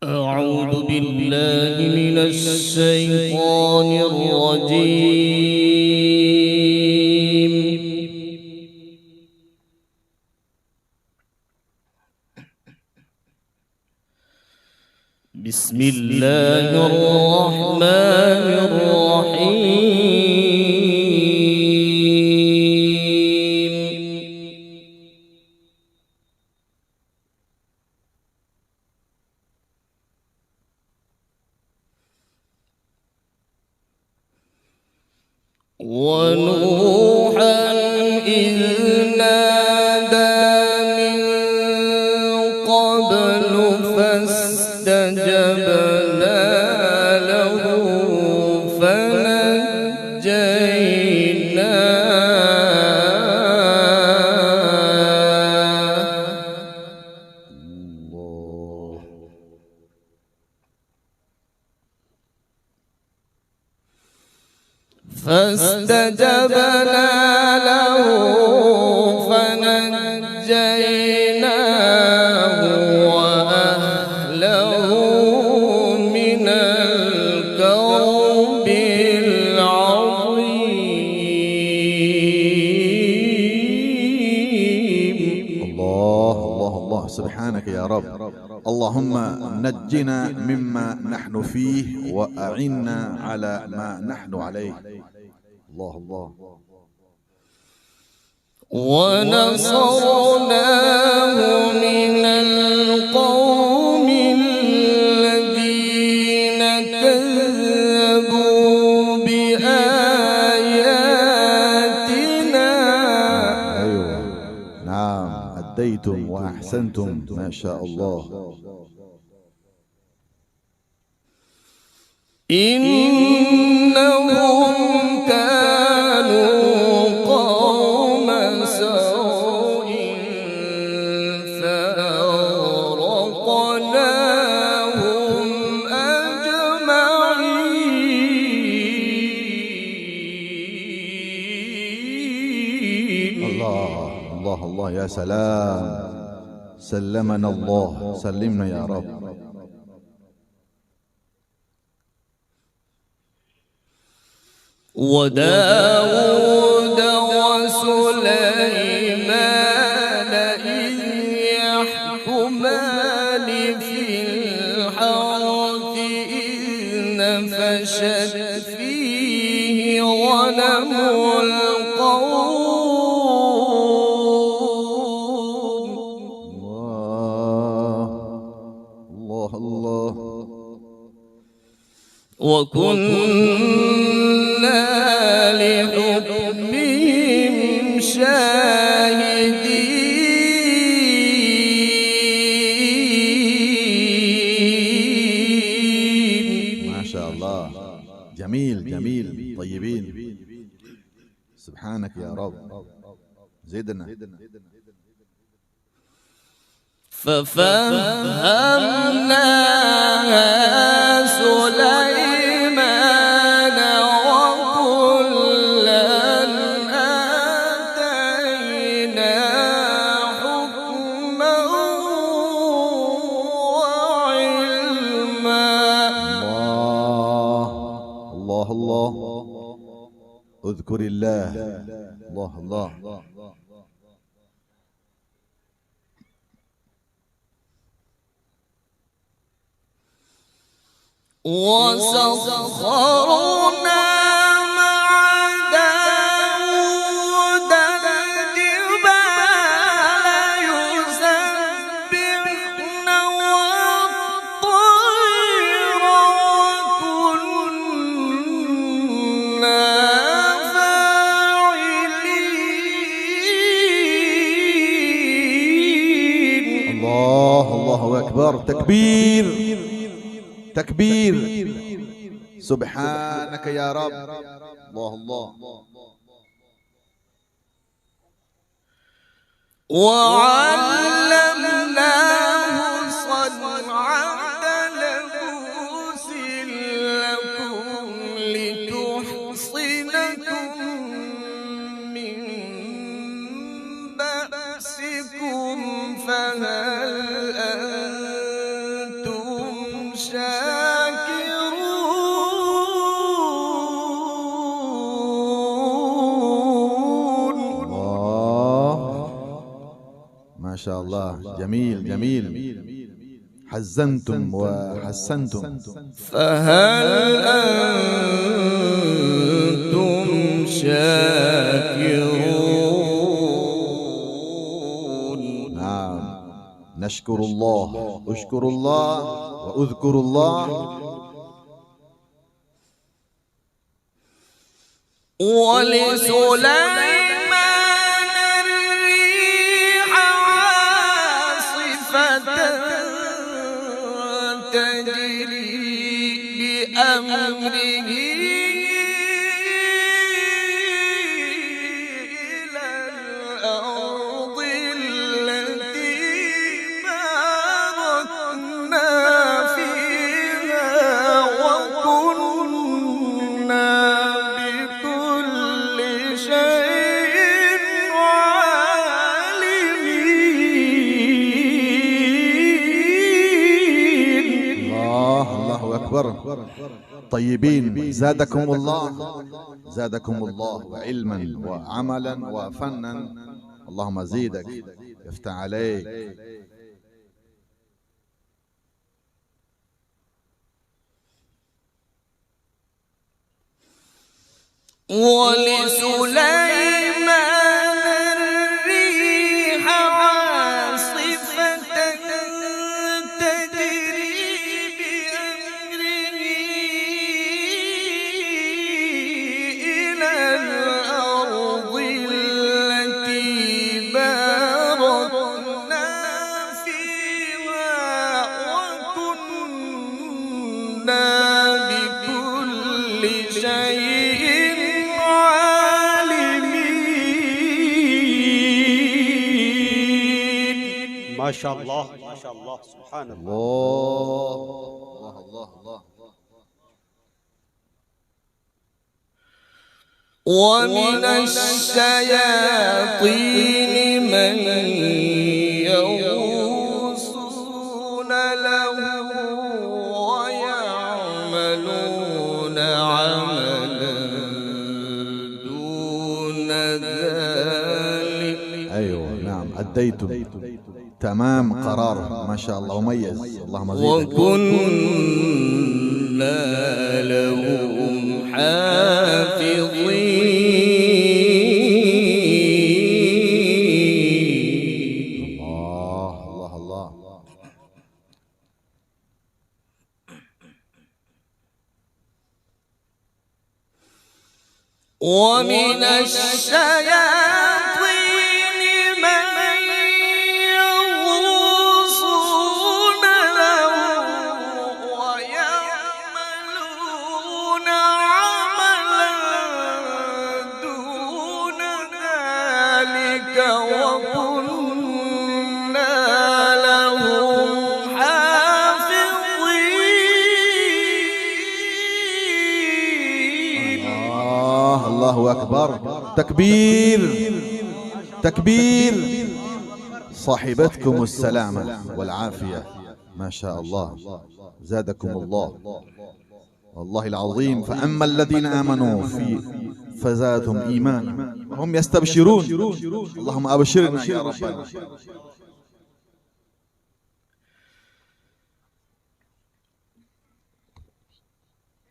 أعوذ بالله من الشيطان الرجيم. بسم الله الرحمن الرحيم. ونوحا إذ نادى من قبل فاستجبنا له فنجيناه وأهله من الكرب العظيم. الله الله الله، سبحانك يا رب. اللهم نجنا مما نحن فيه وأعنا على ما نحن عليه. الله الله. ونصرناه من القوم الذين كذبوا بآياتنا. أيوة نعم، أديتم وأحسنتم ما شاء الله. إنهم كانوا قوم سوء فأغرقناهم أجمعين. الله الله الله، يا سلام. سلمنا الله، سلمنا يا رب. وداود وسليمان إذ يحكمان في الحرث إذ نفشت فيه غنم القوم. الله الله الله. وكنا لحكمهم شاهدين. ما شاء الله، جميل جميل، طيبين. سبحانك يا رب. زدنا. ففهمناها سليمان وكلا آتينا حكما وعلما. الله الله الله. اذكر الله. الله الله. وسخرنا مع داود الجبال يسبحن والطير وكنا فاعلين. الله الله أكبر. تكبير تكبير. سبحانك يا رب. الله الله. وعلمناه صنعة لبوس لكم لتحصنكم من بأسكم فهل أنتم شاكرون. الله، ما شاء الله، جميل جميل. حزنتم وحسنتم. فهل أنتم شاكرون؟ نعم، نشكر الله، اشكروا الله واذكروا الله. ولسليمان الريح عاصفة تجري بأمره إلى الأرض التي باركنا فيها وكنا بكل شيء عالمين. الله أكبر. طيبين، زادكم الله، زادكم الله علما وعملا وفنا. اللهم زيدك، يفتح عليك. ولسليمان الريح عاصفة تجري بأمره إلى الأرض التي باركنا فيها وكنا بكل شيء عالمين. ما شاء الله ما شاء الله، سبحان الله. الله الله الله. ومن الشياطين من يغوصون له ويعملون عملا دون ذلك. ايوه نعم، اديتم تمام قرار، ما شاء الله، مميز. اللهم زيدك. وكنا لهم حافظين. الله الله الله. ومن الشياطين من يغوصون له ويعملون عملا دون ذلك وكنا لهم حافظين. الله أكبر. تكبير تكبير. صاحبتكم السلامة والعافية، ما شاء الله، زادكم الله. والله العظيم. فأما الذين آمنوا فزادهم إيمانا وهم يستبشرون. اللهم أبشرنا يا ربنا.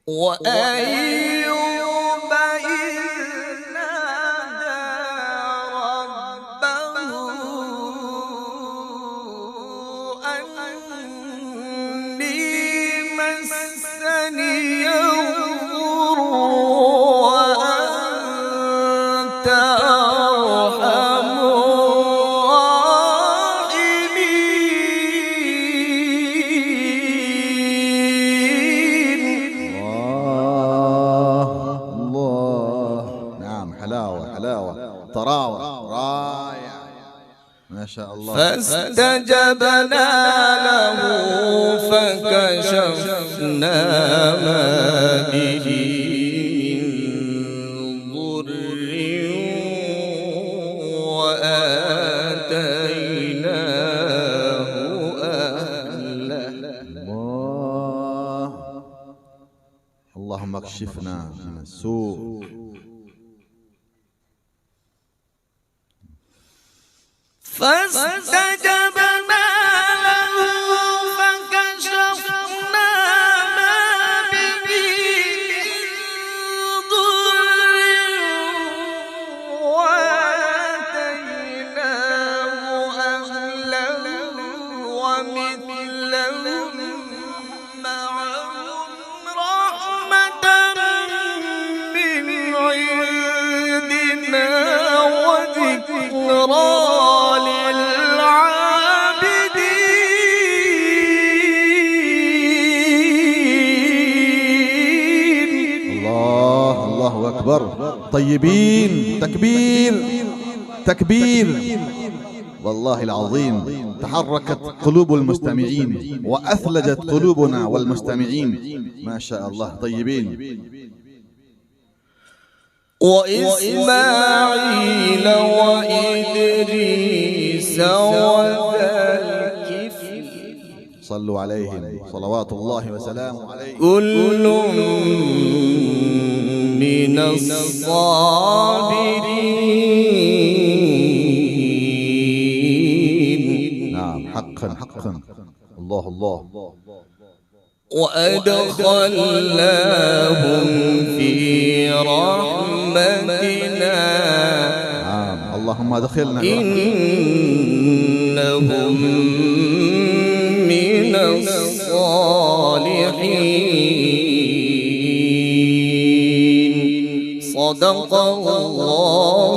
وأيوب إذ نادى ربه أني مسني الضر وأنت أرحم الراحمين. الله. نعم، حلاوة حلاوة، طراوة، رائع، ما شاء الله. فاستجبنا له فكشفنا ما به من ضر وآتيناه أهله. الله اللهم اكشفنا من السوء. فاستجبنا له فكشفنا ما به من ضر وآتيناه أهله ومثلهم معهم رحمة من عندنا وذكرى أكبر. طيبين. تكبير تكبير. والله العظيم تحركت قلوب المستمعين وأثلجت قلوبنا والمستمعين، ما شاء الله. طيبين. وإسماعيل وإدريس وذا الكفل صلوا عليهم صلوات الله وسلامه عليه. كل من الصابرين. نعم حقا حقا. الله الله. وأدخلناهم في رحمتنا. نعم اللهم ادخلنا. إنهم من الصالحين. صدق الله